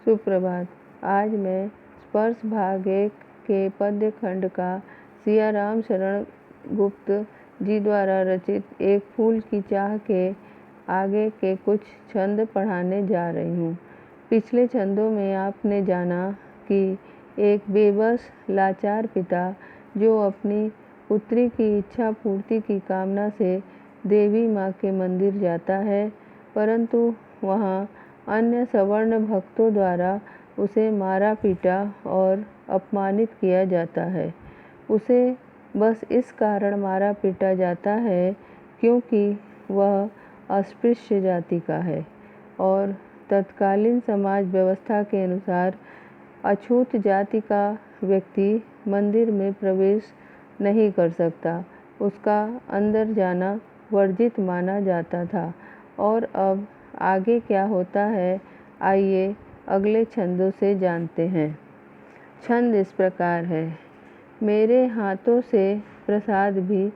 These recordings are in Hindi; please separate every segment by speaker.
Speaker 1: सुप्रभात। आज मैं स्पर्श भाग 1 के पद्य खंड का सियाराम शरण गुप्त जी द्वारा रचित एक फूल की चाह के आगे के कुछ छंद पढ़ाने जा रही हूँ। पिछले छंदों में आपने जाना कि एक बेबस लाचार पिता जो अपनी पुत्री की इच्छा पूर्ति की कामना से देवी माँ के मंदिर जाता है, परंतु वहाँ अन्य सवर्ण भक्तों द्वारा उसे मारा पीटा और अपमानित किया जाता है। उसे बस इस कारण मारा पीटा जाता है क्योंकि वह अस्पृश्य जाति का है और तत्कालीन समाज व्यवस्था के अनुसार अछूत जाति का व्यक्ति मंदिर में प्रवेश नहीं कर सकता। उसका अंदर जाना वर्जित माना जाता था। और अब आगे क्या होता है, आइए अगले छंदों से जानते हैं। छंद इस प्रकार है। मेरे हाथों से प्रसाद भी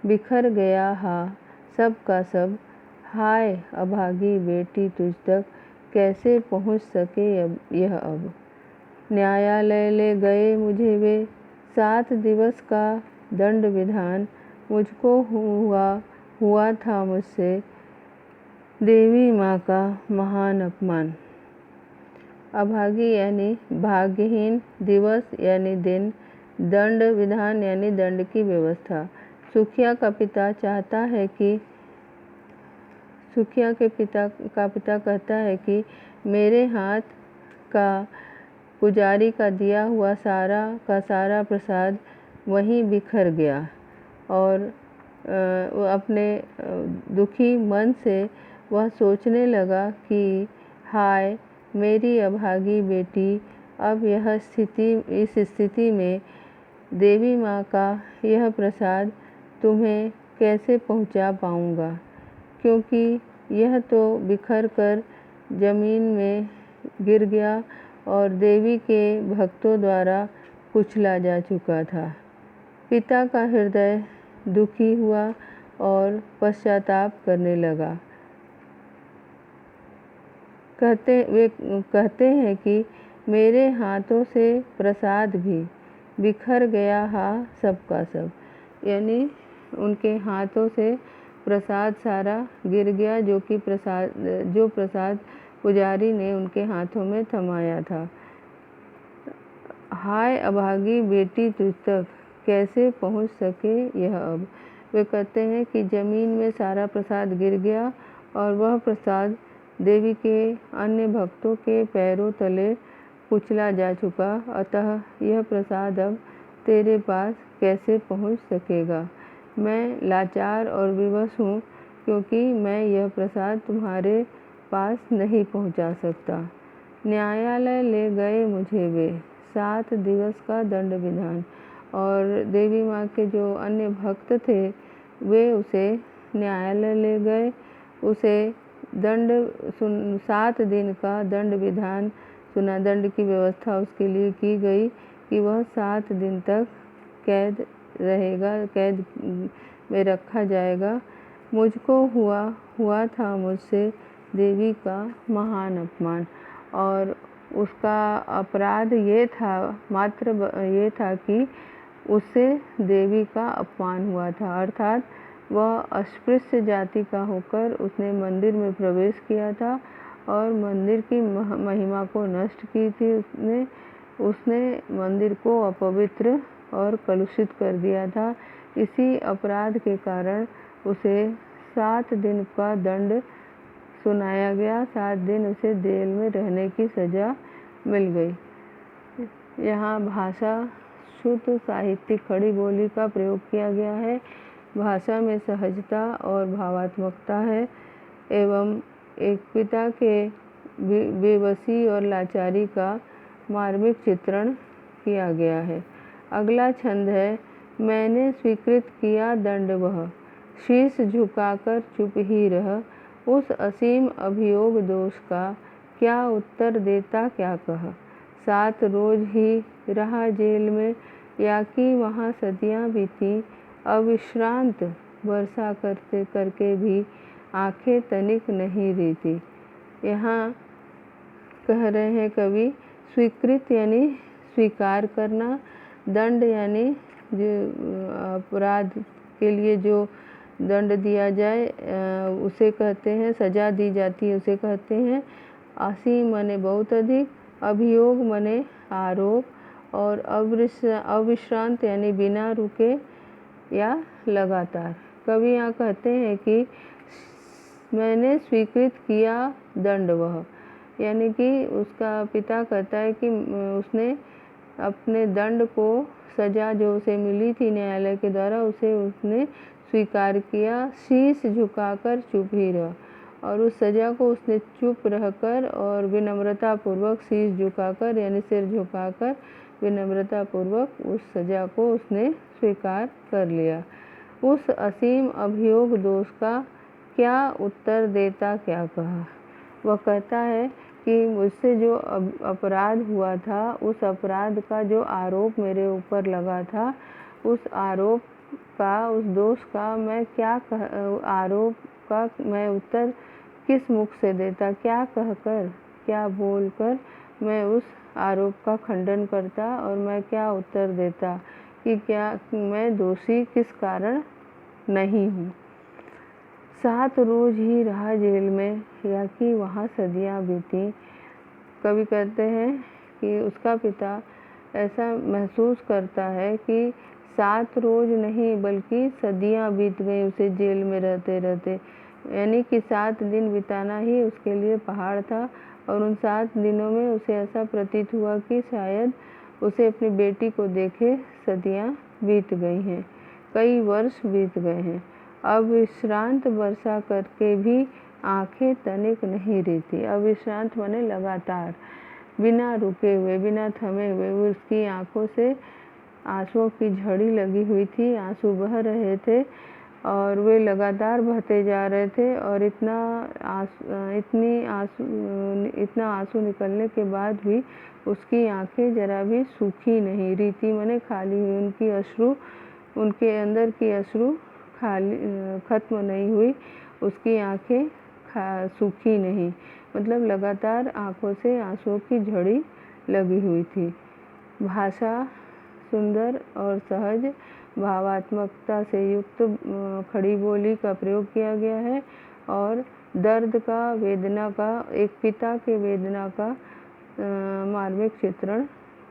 Speaker 1: बिखर गया हा सब का सब, हाय अभागी बेटी तुझ तक कैसे पहुँच सके यह अब। न्यायालय ले गए मुझे वे 7 दिवस का दंड विधान, मुझको हुआ था मुझसे देवी माँ का महान अपमान। अभागी यानी भाग्यहीन, दिवस यानी दिन, दंड विधान यानी दंड की व्यवस्था। सुखिया का पिता कहता है कि मेरे हाथ का पुजारी का दिया हुआ सारा का सारा प्रसाद वहीं बिखर गया और अपने दुखी मन से वह सोचने लगा कि हाय मेरी अभागी बेटी, अब इस स्थिति में देवी माँ का यह प्रसाद तुम्हें कैसे पहुँचा पाऊँगा, क्योंकि यह तो बिखर कर जमीन में गिर गया और देवी के भक्तों द्वारा कुचला जा चुका था। पिता का हृदय दुखी हुआ और पश्चाताप करने लगा। वे कहते हैं कि मेरे हाथों से प्रसाद भी बिखर गया हा सब का सब, यानी उनके हाथों से प्रसाद सारा गिर गया जो प्रसाद पुजारी ने उनके हाथों में थमाया था। हाय अभागी बेटी तुझ तक कैसे पहुंच सके यह अब। वे कहते हैं कि जमीन में सारा प्रसाद गिर गया और वह प्रसाद देवी के अन्य भक्तों के पैरों तले कुचला जा चुका, अतः यह प्रसाद अब तेरे पास कैसे पहुंच सकेगा। मैं लाचार और विवश हूँ क्योंकि मैं यह प्रसाद तुम्हारे पास नहीं पहुंचा सकता। न्यायालय ले गए मुझे वे 7 दिवस का दंड विधान, और देवी माँ के जो अन्य भक्त थे वे उसे न्यायालय ले गए, उसे 7 दिन का दंड विधान सुना। दंड की व्यवस्था उसके लिए की गई कि वह 7 दिन तक कैद में रखा जाएगा। मुझको हुआ था मुझसे देवी का महान अपमान, और उसका अपराध ये था कि उससे देवी का अपमान हुआ था, अर्थात वह अस्पृश्य जाति का होकर उसने मंदिर में प्रवेश किया था और मंदिर की महिमा को नष्ट की थी। उसने मंदिर को अपवित्र और कलुषित कर दिया था। इसी अपराध के कारण उसे 7 दिन का दंड सुनाया गया। 7 दिन उसे जेल में रहने की सज़ा मिल गई। यहाँ भाषा शुद्ध साहित्यिक खड़ी बोली का प्रयोग किया गया है। भाषा में सहजता और भावात्मकता है एवं एक पिता के बेबसी और लाचारी का मार्मिक चित्रण किया गया है। अगला छंद है। मैंने स्वीकृत किया दंड वह, शीश झुकाकर चुप ही रह, उस असीम अभियोग दोष का क्या उत्तर देता क्या कह। 7 रोज ही रहा जेल में, या कि वहाँ सदियाँ बीती, अविश्रांत वर्षा करके भी आंखें तनिक नहीं रीती। यहाँ कह रहे हैं कवि, स्वीकृत यानी स्वीकार करना, दंड यानी जो अपराध के लिए जो दंड दिया जाए उसे कहते हैं, सजा दी जाती है उसे कहते हैं। असीम माने बहुत अधिक, अभियोग माने आरोप, और अविश्रांत यानी बिना रुके या लगातार। कवि यहाँ कहते हैं कि मैंने स्वीकृत किया दंड वह, यानी कि उसका पिता कहता है कि उसने अपने दंड को, सज़ा जो उसे मिली थी न्यायालय के द्वारा, उसे उसने स्वीकार किया। शीश झुकाकर चुप ही रहा, और उस सज़ा को उसने चुप रहकर और विनम्रतापूर्वक शीश झुकाकर यानी सिर झुकाकर विनम्रतापूर्वक उस सज़ा को उसने स्वीकार कर लिया। उस असीम अभियोग दोष का क्या उत्तर देता, क्या कहा। वह कहता है कि मुझसे जो अपराध हुआ था, उस अपराध का जो आरोप मेरे ऊपर लगा था, उस आरोप का, उस दोष का मैं क्या आरोप का मैं उत्तर किस मुख से देता, क्या कहकर, क्या बोलकर मैं उस आरोप का खंडन करता, और मैं क्या उत्तर देता कि क्या मैं दोषी किस कारण नहीं हूँ। 7 रोज ही रहा जेल में, या कि वहाँ सदियाँ बीती। कवि कहते हैं कि उसका पिता ऐसा महसूस करता है कि 7 रोज नहीं बल्कि सदियाँ बीत गई उसे जेल में रहते रहते, यानी कि 7 दिन बिताना ही उसके लिए पहाड़ था। और उन 7 दिनों में उसे ऐसा प्रतीत हुआ कि शायद उसे अपनी बेटी को देखे सदियाँ बीत गई हैं, कई वर्ष बीत गए हैं। अब विश्रांत वर्षा करके भी आंखें तनिक नहीं रहती। अब विश्रांत माने लगातार, बिना रुके हुए, बिना थमे हुए उसकी आंखों से आंसुओं की झड़ी लगी हुई थी, आंसू बह रहे थे और वे लगातार बहते जा रहे थे। और इतना आंसू निकलने के बाद भी उसकी आंखें जरा भी सूखी नहीं। रीति माने खाली हुई, उनकी अश्रु, उनके अंदर की अश्रु खाली खत्म नहीं हुई, उसकी आंखें सूखी नहीं, मतलब लगातार आंखों से आंसुओं की झड़ी लगी हुई थी। भाषा सुंदर और सहज, भावात्मकता से युक्त खड़ी बोली का प्रयोग किया गया है, और दर्द का, वेदना का, एक पिता के वेदना का मार्मिक चित्रण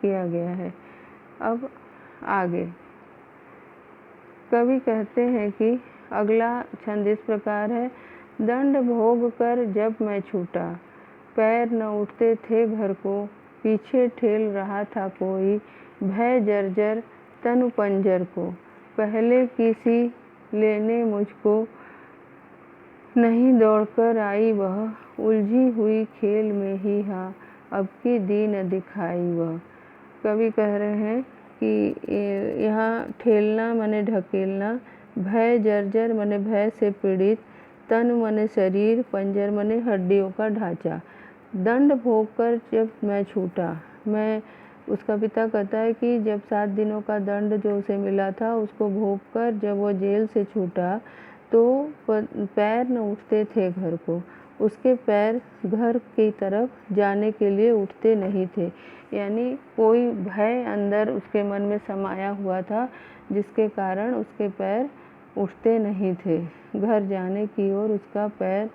Speaker 1: किया गया है। अब आगे कवि कहते हैं कि अगला छंद इस प्रकार है। दंड भोग कर जब मैं छूटा, पैर न उठते थे घर को, पीछे ठेल रहा था कोई, भय जर्जर तनु पंजर को, पहले किसी लेने मुझको, नहीं दौड़कर आई वह, उलझी हुई खेल में ही हाँ, अब की दीन दिखाई वह। कवि कह रहे हैं कि यहाँ ठेलना माने ढकेलना, भय जर्जर माने भय से पीड़ित, तन माने शरीर, पंजर माने हड्डियों का ढांचा। दंड भोग कर जब मैं छूटा, मैं, उसका पिता कहता है कि जब 7 दिनों का दंड जो उसे मिला था उसको भोग कर जब वो जेल से छूटा तो पैर न उठते थे घर को, उसके पैर घर की तरफ जाने के लिए उठते नहीं थे, यानी कोई भय अंदर उसके मन में समाया हुआ था जिसके कारण उसके पैर उठते नहीं थे। घर जाने की ओर उसका पैर,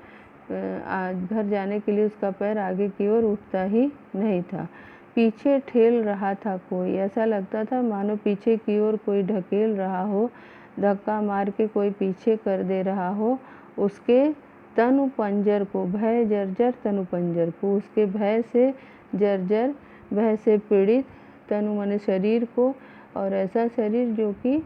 Speaker 1: घर जाने के लिए उसका पैर आगे की ओर उठता ही नहीं था। पीछे ठेल रहा था कोई, ऐसा लगता था मानो पीछे की ओर कोई ढकेल रहा हो, धक्का मार के कोई पीछे कर दे रहा हो उसके तनु पंजर को, भय जर्जर तनु पंजर को, उसके भय से जर्जर, भय से पीड़ित, तनु माने शरीर को, और ऐसा शरीर जो कि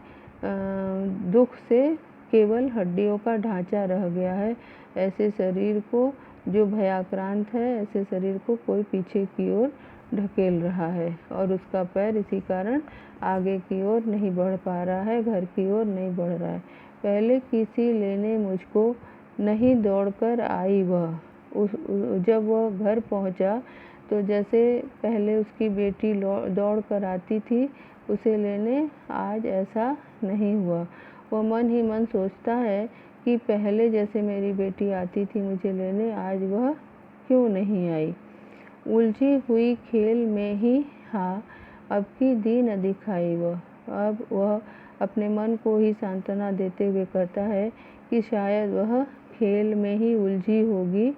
Speaker 1: दुख से केवल हड्डियों का ढांचा रह गया है, ऐसे शरीर को जो भयाक्रांत है, ऐसे शरीर को कोई पीछे की ओर ढकेल रहा है और उसका पैर इसी कारण आगे की ओर नहीं बढ़ पा रहा है, घर की ओर नहीं बढ़ रहा है। पहले किसी लेने मुझको, नहीं दौड़कर आई वह, जब वह घर पहुंचा तो जैसे पहले उसकी बेटी दौड़ कर आती थी उसे लेने, आज ऐसा नहीं हुआ। वह मन ही मन सोचता है कि पहले जैसे मेरी बेटी आती थी मुझे लेने, आज वह क्यों नहीं आई। उलझी हुई खेल में ही हाँ अब की दी न दिखाई वह। अब वह अपने मन को ही सांत्वना देते हुए कहता है कि शायद वह खेल में ही उलझी होगी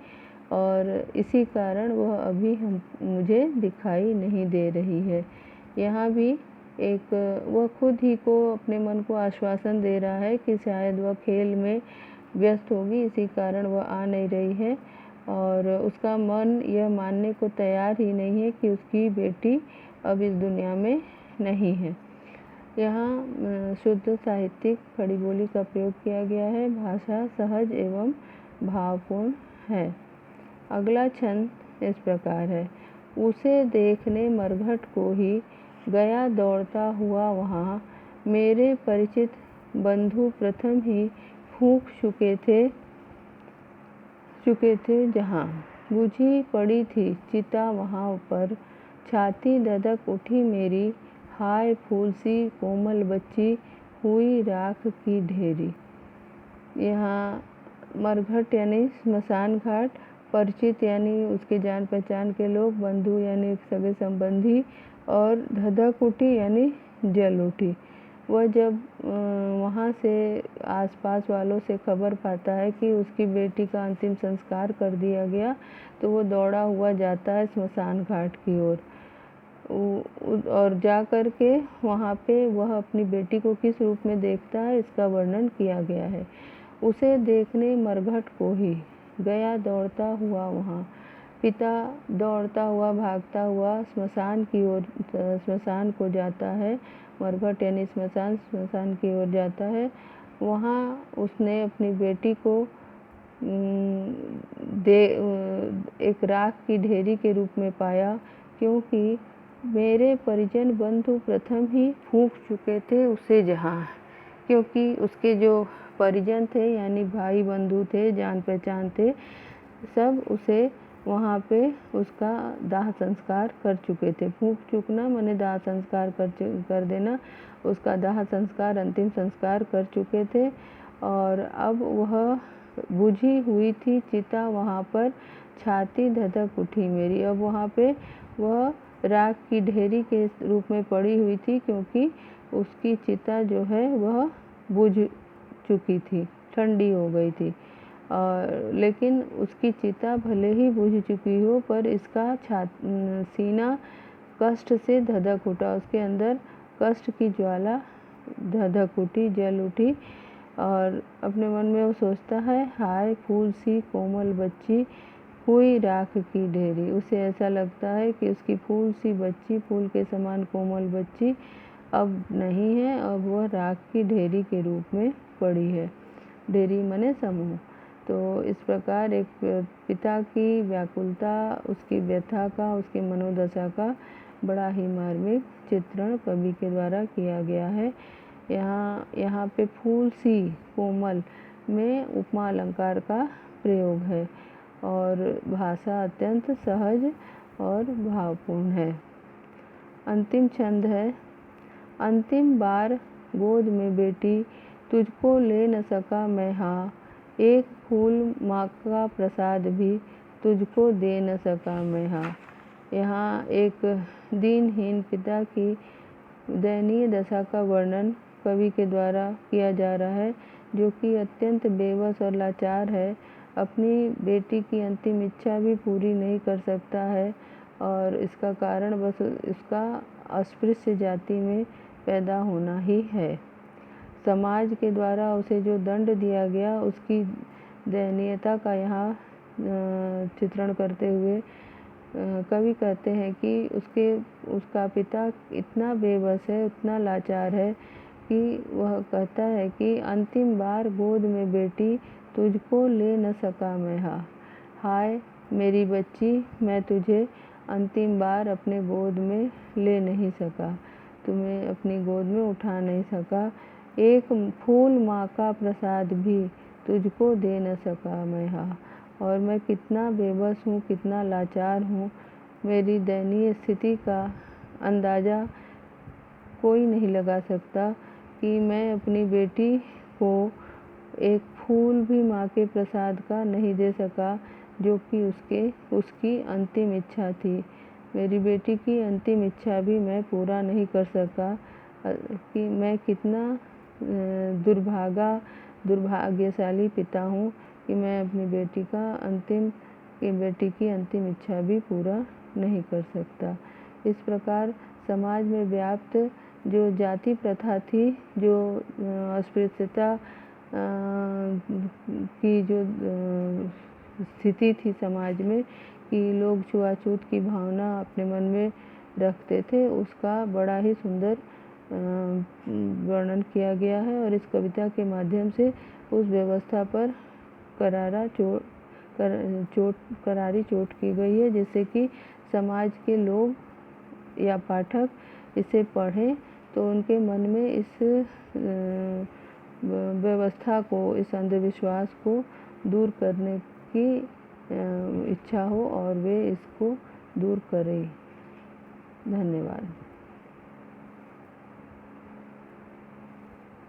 Speaker 1: और इसी कारण वह अभी मुझे दिखाई नहीं दे रही है। यहाँ भी एक वह खुद ही को अपने मन को आश्वासन दे रहा है कि शायद वह खेल में व्यस्त होगी, इसी कारण वह आ नहीं रही है और उसका मन यह मानने को तैयार ही नहीं है कि उसकी बेटी अब इस दुनिया में नहीं है। यहाँ शुद्ध साहित्यिक खड़ी बोली का प्रयोग किया गया है। भाषा सहज एवं भावपूर्ण है। अगला छंद इस प्रकार है। उसे देखने मरघट को ही गया दौड़ता हुआ वहाँ, मेरे परिचित बंधु प्रथम ही फूंक चुके थे जहाँ। बुझी पड़ी थी चिता वहाँ पर, छाती धधक उठी मेरी, हाय फूल सी कोमल बच्ची, हुई राख की ढेरी। यहाँ मरघट यानी स्मशान घाट, परिचित यानी उसके जान पहचान के लोग, बंधु यानी सगे संबंधी और धधक उठी यानी जल उठी। वह जब वहाँ से आसपास वालों से खबर पाता है कि उसकी बेटी का अंतिम संस्कार कर दिया गया तो वो दौड़ा हुआ जाता है स्मशान घाट की ओर और जा कर के वहाँ पे वह अपनी बेटी को किस रूप में देखता है इसका वर्णन किया गया है। उसे देखने मरघट को ही गया दौड़ता हुआ वहाँ, पिता दौड़ता हुआ भागता हुआ स्मशान की ओर, स्मशान को जाता है। मरघट यानी स्मशान की ओर जाता है। वहाँ उसने अपनी बेटी को एक राख की ढेरी के रूप में पाया, क्योंकि मेरे परिजन बंधु प्रथम ही फूंक चुके थे उसे जहाँ। क्योंकि उसके जो परिजन थे यानी भाई बंधु थे, जान पहचान थे, सब उसे वहाँ पे उसका दाह संस्कार कर चुके थे। फूंक चुकना माने दाह संस्कार कर देना, उसका दाह संस्कार अंतिम संस्कार कर चुके थे और अब वह बुझी हुई थी चिता वहाँ पर, छाती धधक उठी मेरी। अब वहाँ पे वह राख की ढेरी के रूप में पड़ी हुई थी, क्योंकि उसकी चिता जो है वह बुझ चुकी थी, ठंडी हो गई थी। लेकिन उसकी चिता भले ही बुझ चुकी हो पर इसका सीना कष्ट से धधक उठा, उसके अंदर कष्ट की ज्वाला धधक उठी, जल उठी और अपने मन में वो सोचता है, हाय फूल सी कोमल बच्ची, हुई राख की ढेरी। उसे ऐसा लगता है कि उसकी फूल सी बच्ची, फूल के समान कोमल बच्ची अब नहीं है, अब वह राख की ढेरी के रूप में पड़ी है। ढेरी माने समूह। तो इस प्रकार एक पिता की व्याकुलता, उसकी व्यथा का, उसकी मनोदशा का बड़ा ही मार्मिक चित्रण कवि के द्वारा किया गया है। यहाँ पे फूल सी कोमल में उपमा अलंकार का प्रयोग है और भाषा अत्यंत सहज और भावपूर्ण है। अंतिम छंद है। अंतिम बार गोद में बेटी, तुझको ले न सका मैं हाँ, एक फूल माँ का प्रसाद भी, तुझको दे न सका मैं हाँ। यहाँ एक दीनहीन पिता की दयनीय दशा का वर्णन कवि के द्वारा किया जा रहा है, जो कि अत्यंत बेबस और लाचार है। अपनी बेटी की अंतिम इच्छा भी पूरी नहीं कर सकता है और इसका कारण बस उसका अस्पृश्य जाति में पैदा होना ही है। समाज के द्वारा उसे जो दंड दिया गया उसकी दयनीयता का यहाँ चित्रण करते हुए कवि कहते हैं कि उसका पिता इतना बेबस है, उतना लाचार है कि वह कहता है कि अंतिम बार गोद में बेटी, तुझको ले न सका मैं हाँ। हाय मेरी बच्ची, मैं तुझे अंतिम बार अपने गोद में ले नहीं सका, तुम्हें अपनी गोद में उठा नहीं सका। एक फूल माँ का प्रसाद भी तुझको दे न सका मैं हाँ। और मैं कितना बेबस हूँ, कितना लाचार हूँ। मेरी दयनीय स्थिति का अंदाज़ा कोई नहीं लगा सकता कि मैं अपनी बेटी को एक फूल भी माँ के प्रसाद का नहीं दे सका, जो कि उसकी अंतिम इच्छा थी। मेरी बेटी की अंतिम इच्छा भी मैं पूरा नहीं कर सका। कि मैं कितना दुर्भाग्यशाली पिता हूँ कि मैं अपनी बेटी की अंतिम इच्छा भी पूरा नहीं कर सकता। इस प्रकार समाज में व्याप्त जो जाति प्रथा थी, जो अस्पृश्यता की जो स्थिति थी समाज में, कि लोग छुआछूत की भावना अपने मन में रखते थे, उसका बड़ा ही सुंदर वर्णन किया गया है। और इस कविता के माध्यम से उस व्यवस्था पर करारी चोट की गई है, जिससे कि समाज के लोग या पाठक इसे पढ़ें तो उनके मन में इस व्यवस्था को, इस अंधविश्वास को दूर करने की इच्छा हो और वे इसको दूर करें। धन्यवाद।